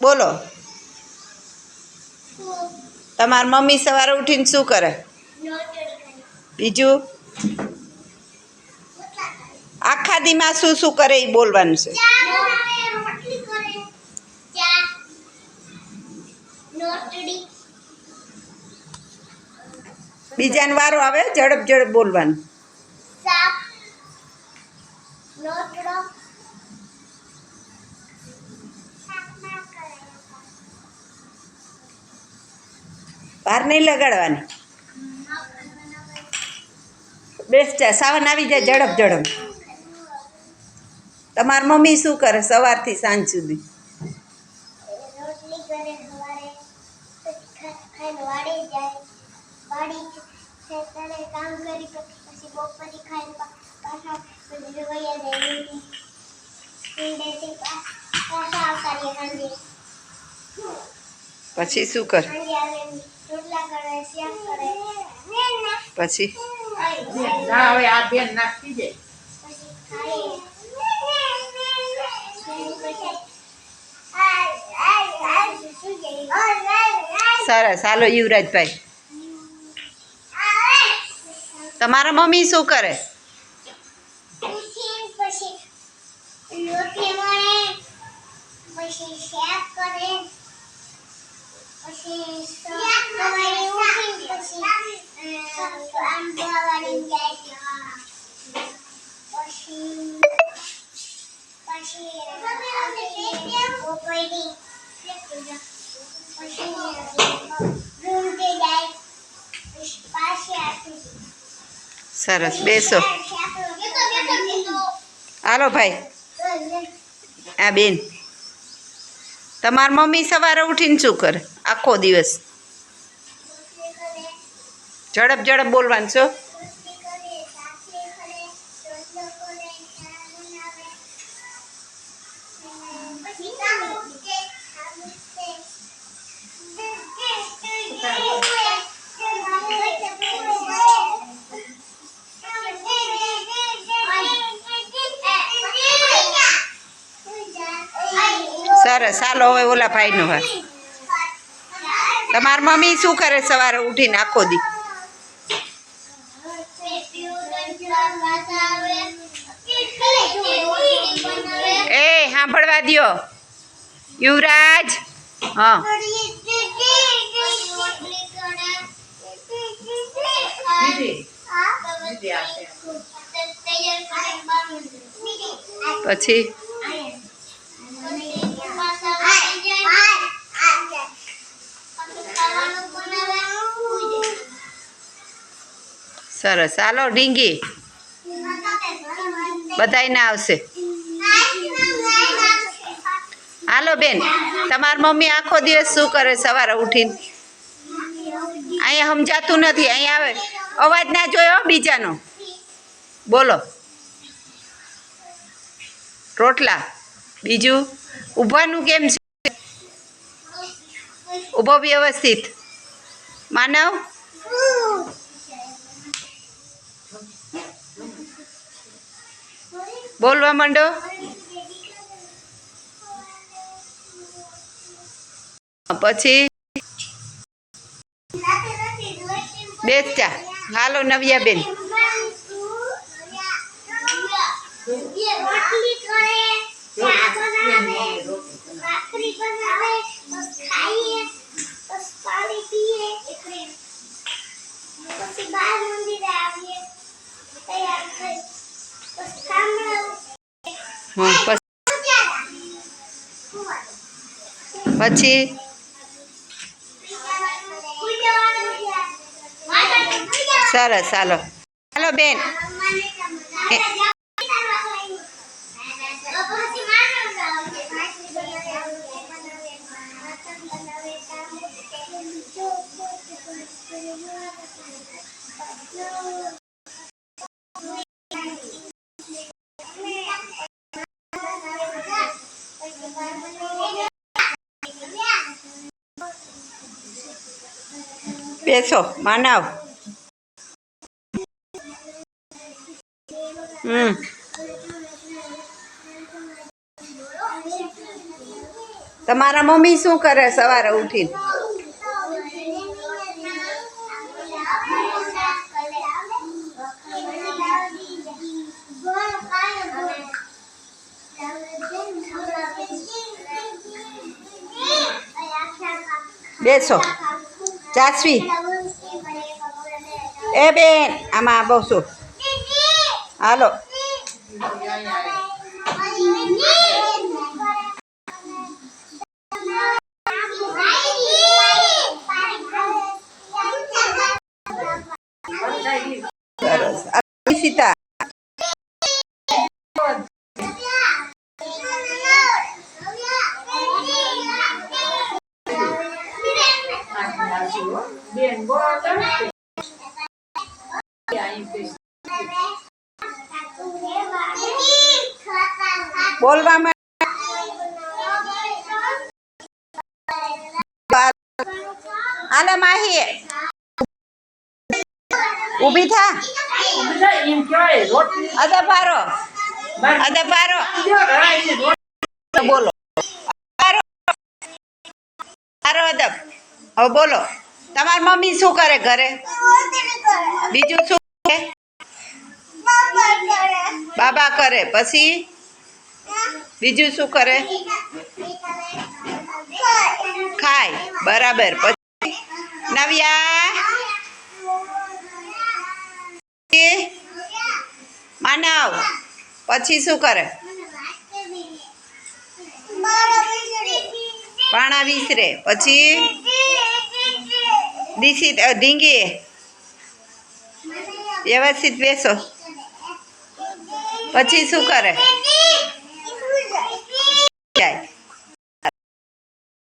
બોલો. તમારી મમ્મી સવારે ઉઠીને શું કરે? બીજું આખા દીમાં શું શું કરે એ બોલવાનું છે. બીજાનો વારો આવે, ઝડપ ઝડપ બોલવાનું. બહાર નહીં લગાડવાની. બેસ જા, સાવન આવી જાય. ઝડપ ઝડપ. તમારી મમ્મી શું કરે સવારથી સાંજ સુધી? પછી શું કરે? પછી સરસ. હાલો યુવરાજભાઈ, તમારા મમ્મી શું કરે? સરસ. બેસો. હાલો ભાઈ. આ બેન, તમારી મમ્મી સવારે ઉઠીને શું કરે આખો દિવસ? ઝડપ ઝડપ બોલવાનું છો. સરસ. હાલો હવે ઓલા ભાઈનો હા. તમારી મમ્મી શું કરે સવારે ઉઠીને આખો દી? એ સાંભળવા દ્યો યુવરાજ. હા. પછી સરસ. હાલો ઢીંગી, બધાયને આવશે. હાલો બેન, તમારી મમ્મી આખો દિવસ શું કરે સવારે ઉઠીને? અહીંયા સમજાતું નથી. અહીંયા આવે અવાજ ના જોયો બીજાનો. બોલો. રોટલા. બીજું ઊભાનું કેમ છે? ઊભો વ્યવસ્થિત. માનવ, બોલવા માંડો. પછી બેસ જા. હાલો નવ્યા બેન. પછી સરસ. હાલો હાલો બેન. બેસો માનવ. તમારા મમ્મી શું કરે સવારે ઉઠીને? બેસો જાસવી. એ બેન આમાં બસો. હાલો. સરસ. સીતા બોલવામાં હાલે માહી ઊભી થા. અદબ પારો અદબ પારો બોલો. પારો અદબ. હવે બોલો તમારી મમ્મી શું કરે ઘરે? બીજું શું કરે? બાબા કરે. પછી બીજું શું કરે? ખાય. બરાબર. પછી નવ્યા માનવ પછી શું કરે? પાણા વિસરે. પછી ઢીંગી વ્યવસ્થિત બેસો. પછી શું કરે?